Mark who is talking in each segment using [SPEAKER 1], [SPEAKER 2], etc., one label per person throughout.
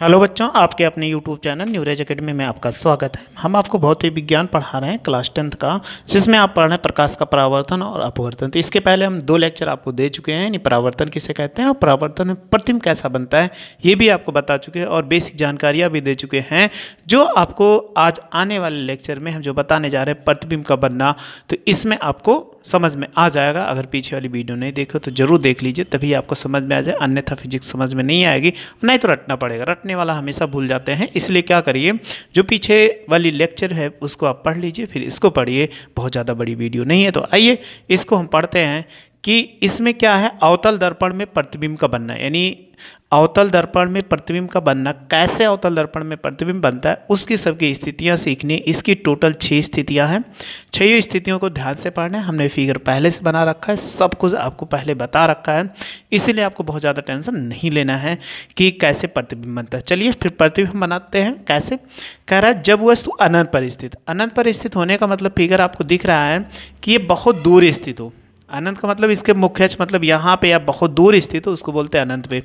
[SPEAKER 1] Hello बच्चों, आपके अपने YouTube चैनल न्यूरेज एकेडमी में आपका स्वागत है। हम आपको भौतिक विज्ञान पढ़ा रहे हैं क्लास 10th का, जिसमें आप पढ़ रहे हैं प्रकाश का परावर्तन और अपवर्तन। तो इसके पहले हम 2 लेक्चर आपको दे चुके हैं, यानी परावर्तन किसे कहते हैं और परावर्तन में प्रतिबिंब कैसा बनता है ये भी आपको बता चुके हैं और बेसिक जानकारियाँ भी दे चुके हैं, जो आपको आज आने वाले लेक्चर में हम जो बताने जा रहे हैं प्रतिबिंब का बनना, तो इसमें आपको समझ में आ जाएगा। अगर पीछे वाली वीडियो नहीं देखो तो जरूर देख लीजिए, तभी आपको समझ में आ जाए, अन्यथा फिजिक्स समझ में नहीं आएगी, नहीं तो रटना पड़ेगा। रटने वाला हमेशा भूल जाते हैं, इसलिए क्या करिए, जो पीछे वाली लेक्चर है उसको आप पढ़ लीजिए, फिर इसको पढ़िए। बहुत ज़्यादा बड़ी वीडियो नहीं है, तो आइए इसको हम पढ़ते हैं कि इसमें क्या है। अवतल दर्पण में प्रतिबिंब का बनना, यानी अवतल दर्पण में प्रतिबिंब का बनना, कैसे अवतल दर्पण में प्रतिबिंब बनता है उसकी सबकी स्थितियां सीखनी। इसकी टोटल 6 स्थितियां हैं। 6 स्थितियों को ध्यान से पढ़ना है। हमने फिगर पहले से बना रखा है, सब कुछ आपको पहले बता रखा है, इसीलिए आपको बहुत ज़्यादा टेंशन नहीं लेना है कि कैसे प्रतिबिंब बनता है। चलिए फिर प्रतिबिंब बनाते हैं। कैसे कह रहा है, जब वस्तु अनंत पर स्थित। अनंत पर स्थित होने का मतलब फिगर आपको दिख रहा है कि ये बहुत दूर स्थित हो। अनंत का मतलब इसके मुख्य अक्ष मतलब यहाँ पे या बहुत दूर स्थित हो, उसको बोलते हैं अनंत पे।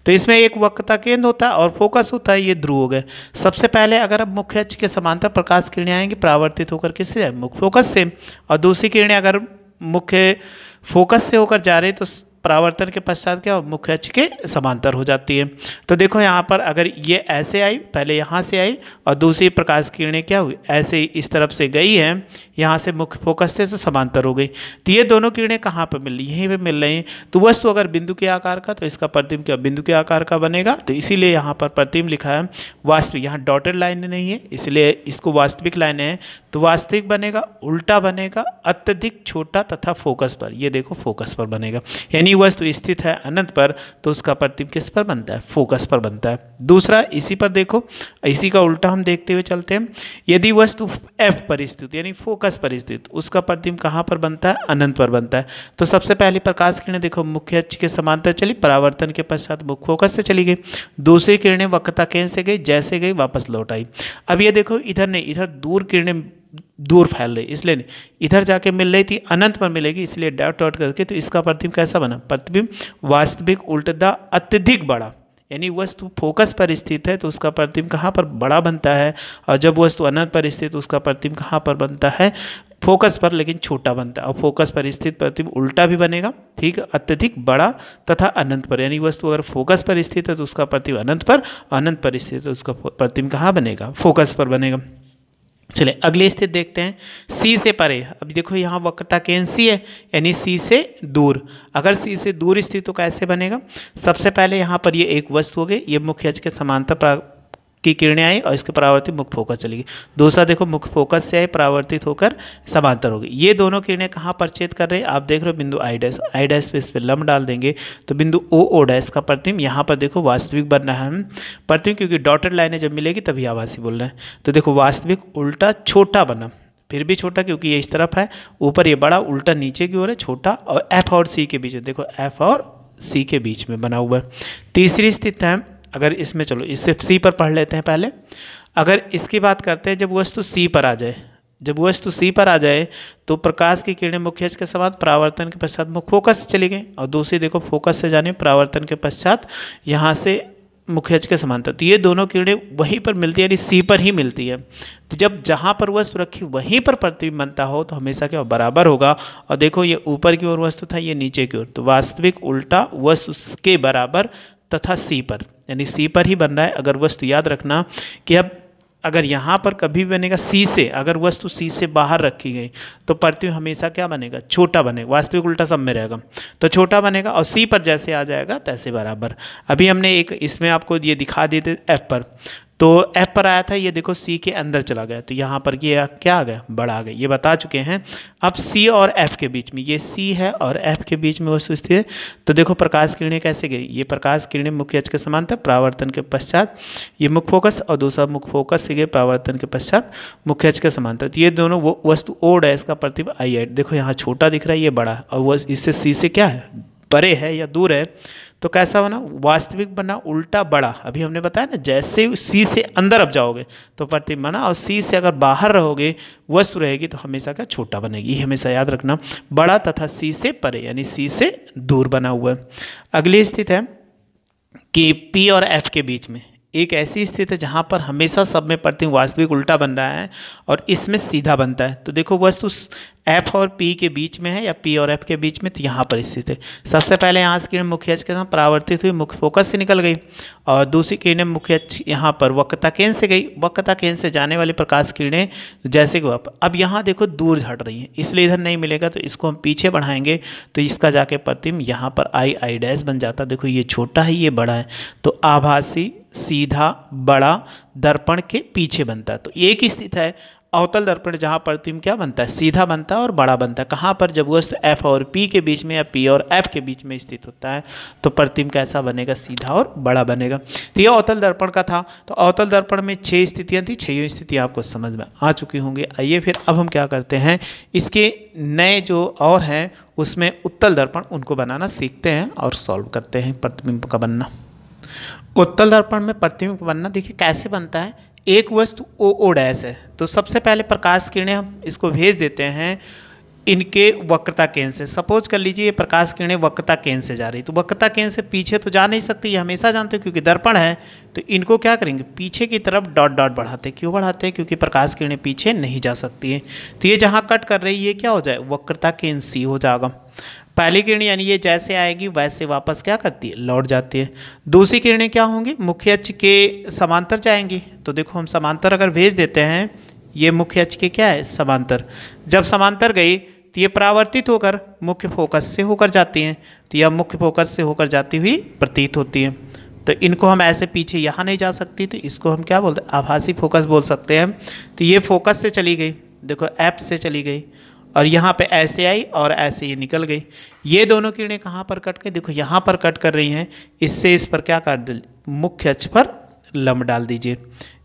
[SPEAKER 1] तो इसमें एक वक्रता केंद्र होता है और फोकस होता है, ये ध्रुव हो गए। सबसे पहले अगर अब मुख्य अक्ष के समांतर प्रकाश किरणें आएंगी, परावर्तित होकर किससे, मुख्य फोकस से, और दूसरी किरणें अगर मुख्य फोकस से होकर जा रही तो परावर्तन के पश्चात क्या, मुख्य अक्ष के समांतर हो जाती है। तो देखो यहाँ पर अगर ये ऐसे आई, पहले यहाँ से आई और दूसरी प्रकाश किरणें क्या हुई, ऐसे इस तरफ से गई है, यहाँ से मुख्य फोकस थे तो समांतर हो गई। तो ये दोनों किरणें कहाँ पर मिल रही, यहीं पे मिल रही हैं। तो वस्तु अगर बिंदु के आकार का, तो इसका प्रतिबिंब क्या बिंदु के आकार का बनेगा। तो इसीलिए यहाँ पर प्रतिबिंब लिखा है वास्तविक। यहाँ डॉटेड लाइन नहीं है, इसलिए इसको वास्तविक लाइन है, तो वास्तविक बनेगा, उल्टा बनेगा, अत्यधिक छोटा तथा फोकस पर। ये देखो फोकस पर बनेगा, यानी वस्तु स्थित है अनंत पर, तो उसका प्रतिबिंब किस पर बनता है, फोकस पर बनता है। दूसरा इसी पर देखो, इसी का उल्टा हम देखते हुए चलते हैं। यदि वस्तु एफ पर स्थित यानी फोकस पर स्थित, उसका प्रतिबिंब कहाँ पर बनता है, अनंत पर बनता है। तो सबसे पहली प्रकाश किरणें देखो मुख्य अक्ष के समांतर चली, परावर्तन के पश्चात मुख्य फोकस से चली गई। दूसरी किरणें वक्रता केंद्र से गई, जैसे गई वापस लौट आई। अब ये देखो इधर नहीं, इधर दूर किरणें दूर फैल रही, इसलिए नहीं, इधर जाके मिल रही थी, अनंत पर मिलेगी, इसलिए डॉट डॉट करके। तो इसका प्रतिबिंब कैसा बना, प्रतिबिंब वास्तविक, उल्टा, अत्यधिक बड़ा। यानी वस्तु फोकस पर स्थित है तो उसका प्रतिबिंब कहाँ पर, बड़ा बनता है, और जब वस्तु अनंत पर स्थित उसका प्रतिबिंब कहाँ पर बनता है, फोकस पर, लेकिन छोटा बनता है। और फोकस पर स्थित प्रतिबिंब उल्टा भी बनेगा, ठीक है, अत्यधिक बड़ा तथा अनंत पर। यानी वस्तु अगर फोकस पर स्थित है तो उसका प्रतिबिंब अनंत पर, अनंत पर स्थित है तो उसका प्रतिबिंब कहाँ बनेगा, फोकस पर बनेगा। चलिए अगली स्थिति देखते हैं, सी से परे। अब देखो यहाँ वक्रता केंद्र सी है, यानी सी से दूर। अगर सी से दूर स्थित तो कैसे बनेगा, सबसे पहले यहाँ पर ये एक वस्तु हो गई, ये मुख्य अक्ष के समांतर की किरणें आई और इसके परावर्तित मुख्य फोकस चली गई। दूसरा देखो मुख्य फोकस से आई, परावर्तित होकर समांतर हो गई। ये दोनों किरणें कहाँ पर छेद कर रहे हैं, आप देख रहे हो बिंदु आई डैश पे, इस पर लंब डाल देंगे तो बिंदु ओ डैश का प्रतिबिंब यहाँ पर देखो वास्तविक बन रहा है प्रतिबिंब, क्योंकि डॉटेड लाइनें जब मिलेगी तभी आभासी बोल रहे हैं। तो देखो वास्तविक उल्टा छोटा बना, फिर भी छोटा क्योंकि ये इस तरफ है, ऊपर ये बड़ा, उल्टा नीचे की ओर है, छोटा, और एफ और सी के बीच में, देखो एफ और सी के बीच में बना हुआ है। तीसरी स्थिति है, अगर इसमें चलो इससे सी पर पढ़ लेते हैं पहले। अगर इसकी बात करते हैं, जब वस्तु सी पर आ जाए, जब वस्तु सी पर आ जाए तो प्रकाश की किरणें मुख्य अक्ष के समान परावर्तन के पश्चात मुख्य फोकस से चली गई, और दूसरी देखो फोकस से जाने परावर्तन के पश्चात यहाँ से मुख्य अक्ष के समांतर। तो ये दोनों किरणें वहीं पर मिलती है, यानी सी पर ही मिलती है। तो जब जहाँ पर वस्तु रखी वहीं पर प्रतिबिंब बनता हो तो हमेशा क्या बराबर होगा। और देखो ये ऊपर की ओर वस्तु था, ये नीचे की ओर, तो वास्तविक उल्टा वस्तु के बराबर तथा सी पर, यानी सी पर ही बन रहा है। अगर वस्तु याद रखना कि अब अगर यहाँ पर कभी भी बनेगा सी से, अगर वस्तु सी से बाहर रखी गई तो प्रतिबिंब हमेशा क्या बनेगा, छोटा बनेगा। वास्तविक उल्टा सब में रहेगा तो छोटा बनेगा, और सी पर जैसे आ जाएगा तैसे बराबर। अभी हमने एक इसमें आपको ये दिखा दिए थे एफ पर, तो एफ पर आया था, ये देखो सी के अंदर चला गया, तो यहाँ पर ये क्या आ गया, बड़ा आ गया, ये बता चुके हैं। अब सी और एफ के बीच में, ये सी है और एफ के बीच में वस्तु स्थित है, तो देखो प्रकाश किरणें कैसे गई, ये प्रकाश किरणें मुख्य अक्ष के समांतर, परावर्तन के पश्चात ये मुख्य फोकस, और दूसरा मुख्य फोकस से गए परावर्तन के पश्चात मुख्य अक्ष के समांतर। तो ये दोनों वो वस्तु ओ डैश का प्रतिबिंब आई है, देखो यहाँ छोटा दिख रहा है, ये बड़ा है, और वो इससे सी से क्या है, परे है या दूर है। तो कैसा बना, वास्तविक बना, उल्टा बड़ा। अभी हमने बताया ना, जैसे सी से अंदर अब जाओगे तो प्रतिबिंब बना, और सी से अगर बाहर रहोगे वस्तु रहेगी तो हमेशा क्या, छोटा बनेगी। हमेशा याद रखना, बड़ा तथा सी से परे, यानी सी से दूर बना हुआ है। अगली स्थिति है कि पी और एफ के बीच में, एक ऐसी स्थिति है जहाँ पर हमेशा सब में प्रतिबिंब वास्तविक उल्टा बन रहा है और इसमें सीधा बनता है। तो देखो वस्तु F और P के बीच में है या P और F के बीच में, तो यहाँ पर स्थित है। सबसे पहले यहाँ से किरण मुख्य अक्ष के साथ परावर्तित हुई, मुख्य फोकस से निकल गई, और दूसरी किरणें मुख्य अक्ष यहाँ पर वक्रता केंद्र से गई। वक्रता केंद्र से जाने वाली प्रकाश किरणें जैसे कि अब यहाँ देखो दूर हट रही हैं, इसलिए इधर नहीं मिलेगा, तो इसको हम पीछे बढ़ाएंगे तो इसका जाके प्रतिबिंब यहाँ पर I डैश बन जाता। देखो ये छोटा है ये बड़ा है, तो आभासी सीधा बड़ा दर्पण के पीछे बनता है। तो एक स्थिति है अवतल दर्पण जहाँ प्रतिबिंब क्या बनता है, सीधा बनता है और बड़ा बनता है। कहाँ पर, जब वस्तु F और P के बीच में या P और F के बीच में स्थित होता है तो प्रतिबिंब कैसा बनेगा, सीधा और बड़ा बनेगा। तो ये अवतल दर्पण का था। तो अवतल दर्पण में 6 स्थितियाँ थी, 6 स्थितियाँ आपको समझ में आ चुकी होंगी। आइए फिर अब हम क्या करते हैं, इसके नए जो और हैं उसमें उत्तल दर्पण, उनको बनाना सीखते हैं और सॉल्व करते हैं प्रतिबिंब का बनना। उत्तल दर्पण में प्रतिबिंब बनना देखिए कैसे बनता है। एक वस्तु ओ डैश है, तो सबसे पहले प्रकाश किरणें हम इसको भेज देते हैं इनके वक्रता केंद्र से। सपोज कर लीजिए ये प्रकाश किरणें वक्रता केंद्र से जा रही, तो वक्रता केंद्र से पीछे तो जा नहीं सकती, ये हमेशा जानते हो क्योंकि दर्पण है। तो इनको क्या करेंगे, पीछे की तरफ डॉट डॉट बढ़ाते हैं। क्यों बढ़ाते हैं, क्योंकि प्रकाश किरणें पीछे नहीं जा सकती है। तो ये जहाँ कट कर रही है ये क्या हो जाए, वक्रता केंद्र सी हो जाएगा। पहली किरण यानी ये जैसे आएगी वैसे वापस क्या करती है, लौट जाती है। दूसरी किरणें क्या होंगी, मुख्य अक्ष के समांतर जाएंगी। तो देखो हम समांतर अगर भेज देते हैं, ये मुख्य अक्ष के क्या है, समांतर। जब समांतर गई तो ये परावर्तित होकर मुख्य फोकस से होकर जाती हैं, तो यह मुख्य फोकस से होकर जाती हुई प्रतीत होती है। तो इनको हम ऐसे पीछे यहाँ नहीं जा सकती, तो इसको हम क्या बोलते हैं, आभासी फोकस बोल सकते हैं। तो ये फोकस से चली गई, देखो F से चली गई, और यहाँ पे ऐसे आई और ऐसे ये निकल गई। ये दोनों किरणें कहाँ पर कट गई, देखो यहाँ पर कट कर रही हैं, इससे इस पर क्या कर दे, मुख्य अक्ष पर लंब डाल दीजिए।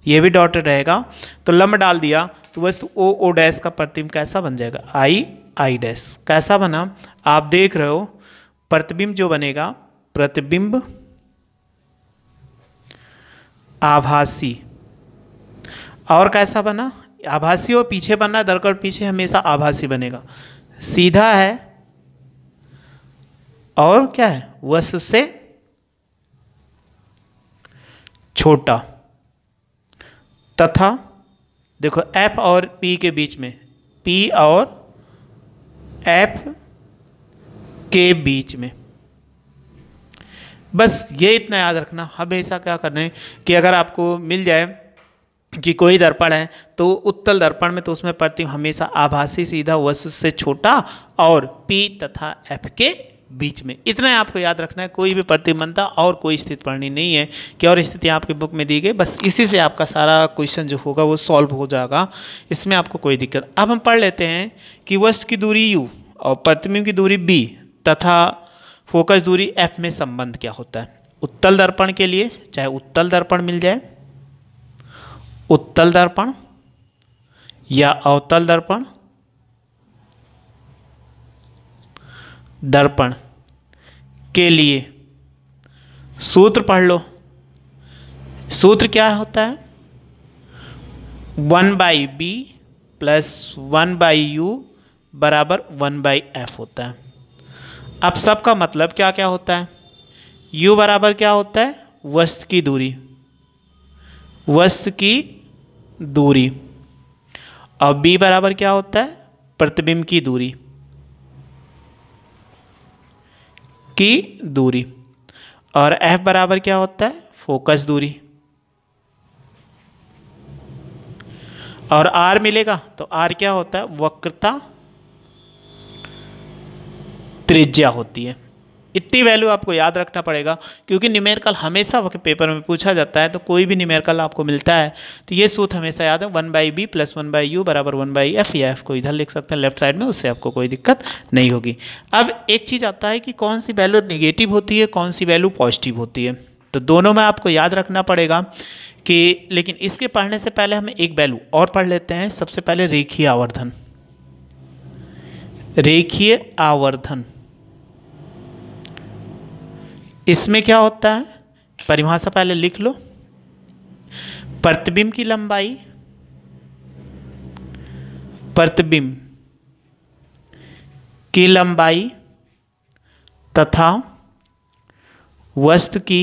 [SPEAKER 1] ये भी डॉटेड रहेगा, तो लंब डाल दिया तो वस्तु ओ डैश का प्रतिबिंब कैसा बन जाएगा, आई डैश। कैसा बना, आप देख रहे हो प्रतिबिंब जो बनेगा, प्रतिबिंब आभासी। और कैसा बना, आभासी और पीछे बनना, दर्पण पीछे हमेशा आभासी बनेगा। सीधा है और क्या है, वस्तु से छोटा, तथा देखो F और P के बीच में, P और F के बीच में, बस ये इतना याद रखना। हमेशा क्या करना है कि अगर आपको मिल जाए कि कोई दर्पण है तो उत्तल दर्पण में, तो उसमें प्रतिबिंब हमेशा आभासी सीधा वस्तु से छोटा और P तथा F के बीच में। इतना आपको याद रखना है। कोई भी प्रतिबिंब बनता और कोई स्थिति पढ़नी नहीं है कि और स्थिति आपकी बुक में दी गई, बस इसी से आपका सारा क्वेश्चन जो होगा वो सॉल्व हो जाएगा, इसमें आपको कोई दिक्कत। अब हम पढ़ लेते हैं कि वस्तु की दूरी u और प्रतिबिंब की दूरी b तथा फोकस दूरी f में संबंध क्या होता है। उत्तल दर्पण के लिए चाहे उत्तल दर्पण मिल जाए, उत्तल दर्पण या अवतल दर्पण, दर्पण के लिए सूत्र पढ़ लो। सूत्र क्या होता है, 1/b प्लस 1/u बराबर 1/f होता है। अब सबका मतलब क्या क्या होता है, u बराबर क्या होता है, वस्तु की दूरी, वस्तु की दूरी, और b बराबर क्या होता है, प्रतिबिंब की दूरी, की दूरी, और f बराबर क्या होता है, फोकस दूरी। और r मिलेगा तो r क्या होता है, वक्रता त्रिज्या होती है। इतनी वैल्यू आपको याद रखना पड़ेगा, क्योंकि न्यूमेरिकल हमेशा पेपर में पूछा जाता है। तो कोई भी न्यूमेरिकल आपको मिलता है तो ये सूत्र हमेशा याद है, 1/b प्लस 1/u बराबर 1/f, या f को इधर लिख सकते हैं लेफ्ट साइड में, उससे आपको कोई दिक्कत नहीं होगी। अब एक चीज़ आता है कि कौन सी वैल्यू निगेटिव होती है, कौन सी वैल्यू पॉजिटिव होती है। तो दोनों में आपको याद रखना पड़ेगा कि, लेकिन इसके पढ़ने से पहले हम एक वैल्यू और पढ़ लेते हैं। सबसे पहले रेखीय आवर्धन, रेखीय आवर्धन इसमें क्या होता है, परिभाषा पहले लिख लो। प्रतिबिंब की लंबाई, प्रतिबिंब की लंबाई तथा वस्तु की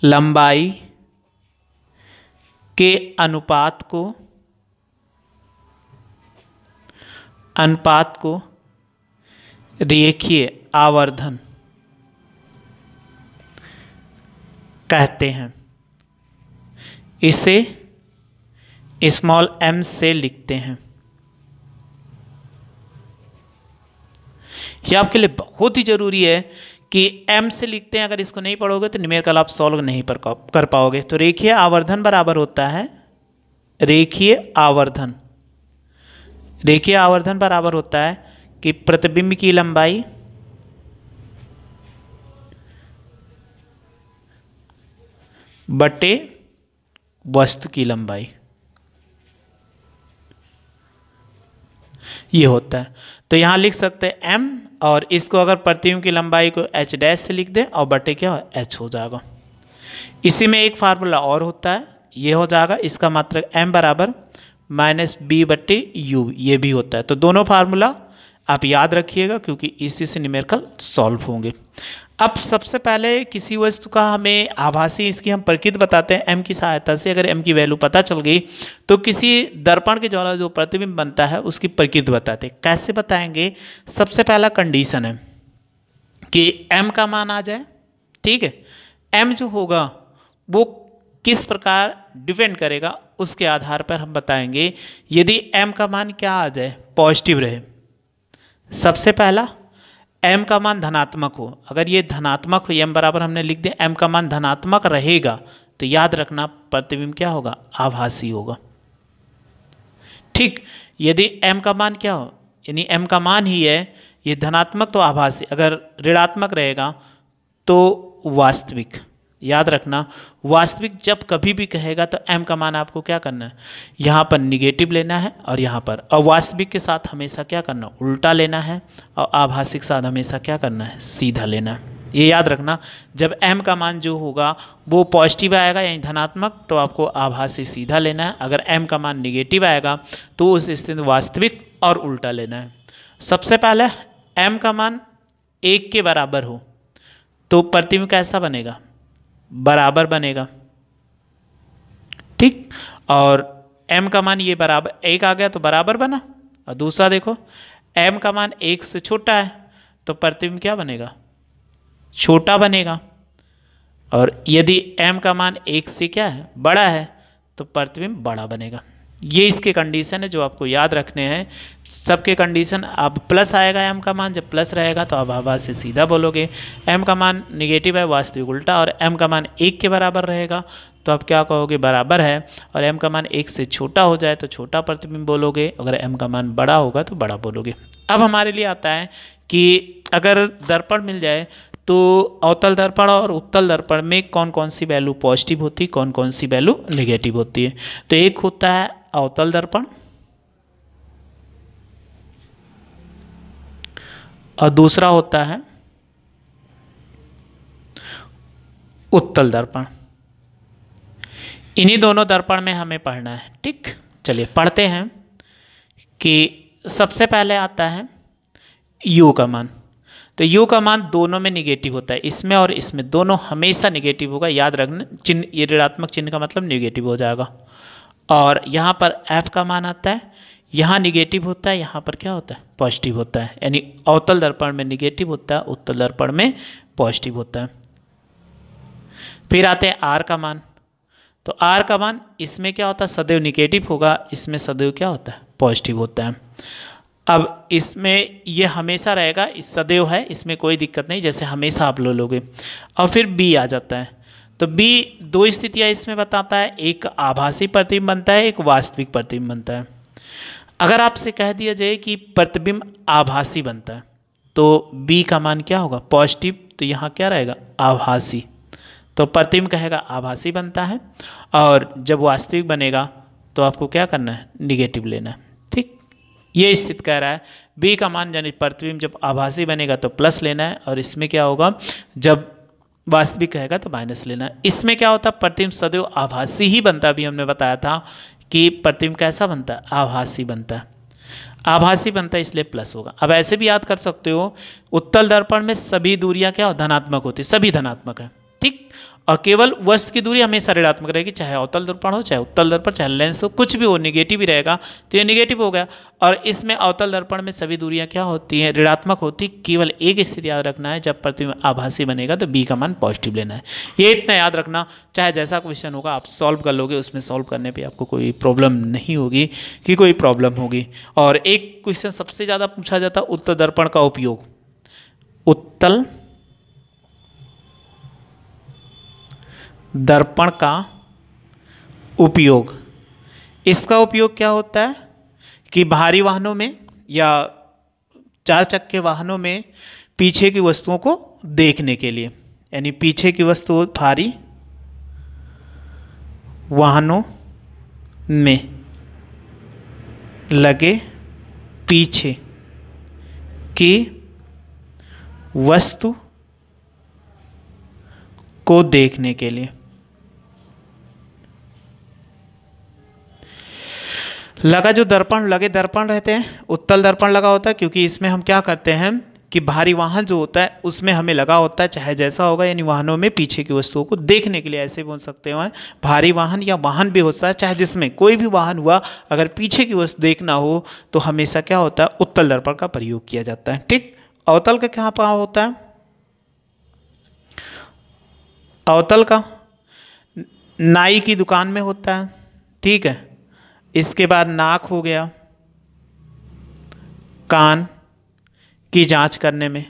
[SPEAKER 1] लंबाई के अनुपात को रेखीय आवर्धन कहते हैं। इसे स्मॉल m से लिखते हैं। ये आपके लिए बहुत ही जरूरी है कि m से लिखते हैं। अगर इसको नहीं पढ़ोगे तो न्यूमेरिकल आप सॉल्व नहीं कर पाओगे। तो रेखीय आवर्धन बराबर होता है, रेखीय आवर्धन बराबर होता है कि प्रतिबिंब की लंबाई बटे वस्तु की लंबाई, ये होता है। तो यहां लिख सकते हैं m, और इसको अगर प्रतिबिंब की लंबाई को h डैश से लिख दें और बटे क्या h हो जाएगा। इसी में एक फार्मूला और होता है, ये हो जाएगा, इसका मात्रक m बराबर -b बटे u, ये भी होता है। तो दोनों फार्मूला आप याद रखिएगा क्योंकि इसी से न्यूमेरिकल सॉल्व होंगे। अब सबसे पहले किसी वस्तु का हमें आभासी, इसकी हम प्रकृति बताते हैं m की सहायता से। अगर m की वैल्यू पता चल गई तो किसी दर्पण के द्वारा जो प्रतिबिंब बनता है उसकी प्रकृति बताते हैं। कैसे बताएंगे? सबसे पहला कंडीशन है कि m का मान आ जाए, ठीक है। m जो होगा वो किस प्रकार डिपेंड करेगा उसके आधार पर हम बताएंगे। यदि m का मान क्या आ जाए, पॉजिटिव रहे, सबसे पहला m का मान धनात्मक हो। अगर ये धनात्मक हो, m बराबर हमने लिख दिया, m का मान धनात्मक रहेगा तो याद रखना प्रतिबिंब क्या होगा, आभासी होगा, ठीक। यदि m का मान क्या हो, यानी m का मान ही है ये धनात्मक तो आभासी, अगर ऋणात्मक रहेगा तो वास्तविक। याद रखना वास्तविक जब कभी भी कहेगा तो m का मान आपको क्या करना है, यहाँ पर निगेटिव लेना है और यहाँ पर, और वास्तविक के साथ हमेशा क्या करना, उल्टा लेना है, और आभासी के साथ हमेशा क्या करना है, सीधा लेना है। ये याद रखना, जब m का मान जो होगा वो पॉजिटिव आएगा यानी धनात्मक तो आपको आभासी सीधा लेना है। अगर m का मान निगेटिव आएगा तो उस स्थिति में वास्तविक और उल्टा लेना है। सबसे पहले m का मान 1 के बराबर हो तो प्रतिबिंब कैसा बनेगा, बराबर बनेगा, ठीक। और m का मान ये बराबर 1 आ गया तो बराबर बना। और दूसरा देखो m का मान 1 से छोटा है तो प्रतिबिंब क्या बनेगा, छोटा बनेगा। और यदि m का मान 1 से क्या है, बड़ा है, तो प्रतिबिंब बड़ा बनेगा। ये इसके कंडीशन है जो आपको याद रखने हैं। सबके कंडीशन, अब प्लस आएगा m का मान, जब प्लस रहेगा तो आप आवाज से सीधा बोलोगे। m का मान निगेटिव है, वास्तविक उल्टा, और m का मान 1 के बराबर रहेगा तो आप क्या कहोगे, बराबर है। और m का मान 1 से छोटा हो जाए तो छोटा प्रतिबिंब बोलोगे, अगर m का मान बड़ा होगा तो बड़ा बोलोगे। अब हमारे लिए आता है कि अगर दर्पण मिल जाए तो अवतल दर्पण और उत्तल दर्पण में कौन कौन सी वैल्यू पॉजिटिव होती है, कौन कौन सी वैल्यू नेगेटिव होती है। तो एक होता है अवतल दर्पण और दूसरा होता है उत्तल दर्पण। इन्हीं दोनों दर्पण में हमें पढ़ना है, ठीक। चलिए पढ़ते हैं कि सबसे पहले आता है u का मान। तो u का मान दोनों में निगेटिव होता है, इसमें और इसमें, दोनों हमेशा निगेटिव होगा। याद रखना चिन्ह, ये ऋणात्मक चिन्ह का मतलब निगेटिव हो जाएगा। और यहाँ पर f का मान आता है, यहाँ निगेटिव होता है, यहाँ पर क्या होता है, पॉजिटिव होता है। यानी अवतल दर्पण में निगेटिव होता है, उत्तल दर्पण में पॉजिटिव होता है। फिर आते हैं r का मान। तो r का मान इसमें क्या होता है, सदैव निगेटिव होगा, इसमें सदैव क्या होता है, पॉजिटिव होता है। अब इसमें ये हमेशा रहेगा, इस सदैव है, इसमें कोई दिक्कत नहीं, जैसे हमेशा आप लो लोगे। और फिर b आ जाता है। तो b दो स्थितियां इसमें बताता है, एक आभासी प्रतिबिंब बनता है, एक वास्तविक प्रतिबिंब बनता है। अगर आपसे कह दिया जाए कि प्रतिबिंब आभासी बनता है तो b का मान क्या होगा, पॉजिटिव, तो यहाँ क्या रहेगा, आभासी। तो प्रतिबिंब कहेगा आभासी बनता है, और जब वास्तविक बनेगा तो आपको क्या करना है, निगेटिव लेना है, ठीक। ये स्थिति कह रहा है b का मान यानी प्रतिबिंब जब आभासी बनेगा तो प्लस लेना है, और इसमें क्या होगा, जब वास्तविक कहेगा तो माइनस लेना है। इसमें क्या होता है, प्रतिबिंब सदैव आभासी ही बनता है। अभी हमने बताया था कि प्रतिबिंब कैसा बनता है, आभासी बनता है, आभासी बनता है, इसलिए प्लस होगा। अब ऐसे भी याद कर सकते हो, उत्तल दर्पण में सभी दूरियां क्या हो, धनात्मक होती है, सभी धनात्मक है, ठीक। और केवल वस्तु की दूरी हमेशा ऋणात्मक रहेगी, चाहे अवतल दर्पण हो, चाहे उत्तल दर्पण, चाहे लेंस हो, कुछ भी हो, निगेटिव ही रहेगा, तो ये निगेटिव हो गया। और इसमें अवतल दर्पण में सभी दूरियां क्या होती हैं, ऋणात्मक होती। केवल एक स्थिति याद रखना है, जब प्रतिबिंब आभासी बनेगा तो बी का मान पॉजिटिव लेना है। ये इतना याद रखना, चाहे जैसा क्वेश्चन होगा आप सॉल्व कर लोगे, उसमें सॉल्व करने पे आपको कोई प्रॉब्लम नहीं होगी कि कोई प्रॉब्लम होगी। और एक क्वेश्चन सबसे ज़्यादा पूछा जाता है, उत्तल दर्पण का उपयोग। उत्तल दर्पण का उपयोग, इसका उपयोग क्या होता है कि भारी वाहनों में या 4 चक्के वाहनों में पीछे की वस्तुओं को देखने के लिए, यानी पीछे की वस्तु भारी वाहनों में लगे पीछे की वस्तु को देखने के लिए लगा जो दर्पण, लगे दर्पण रहते हैं, उत्तल दर्पण लगा होता है, क्योंकि इसमें हम क्या करते हैं कि भारी वाहन जो होता है उसमें हमें लगा होता है, चाहे जैसा होगा, यानी वाहनों में पीछे की वस्तुओं को देखने के लिए, ऐसे बोल सकते हैं भारी वाहन या वाहन भी होता है, चाहे जिसमें कोई भी वाहन हुआ, अगर पीछे की वस्तु देखना हो तो हमेशा क्या होता है, उत्तल दर्पण का प्रयोग किया जाता है। ठीक, अवतल का क्या पाव होता है, अवतल का नाई की दुकान में होता है। ठीक है, इसके बाद नाक हो गया, कान की जांच करने में,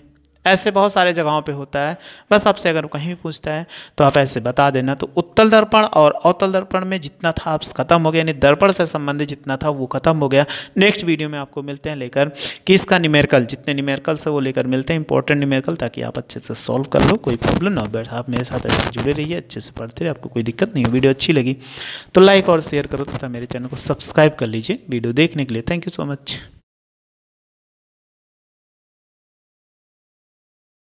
[SPEAKER 1] ऐसे बहुत सारे जगहों पे होता है। बस आपसे अगर कहीं भी पूछता है तो आप ऐसे बता देना। तो उत्तल दर्पण और अवतल दर्पण में जितना था आप खत्म हो गया, यानी दर्पण से संबंधित जितना था वो खत्म हो गया। नेक्स्ट वीडियो में आपको मिलते हैं लेकर कि इसका न्यूमेरिकल, जितने न्यूमेरिकल्स है वो लेकर मिलते हैं, इंपॉर्टेंट न्यूमेरिकल, ताकि आप अच्छे से सॉल्व कर लो, कोई प्रॉब्लम ना हो। आप मेरे साथ ऐसे जुड़े रहिए, अच्छे से पढ़ते रहिए, आपको कोई दिक्कत नहीं हो। वीडियो अच्छी लगी तो लाइक और शेयर करो तथा मेरे चैनल को सब्सक्राइब कर लीजिए। वीडियो देखने के लिए थैंक यू सो मच।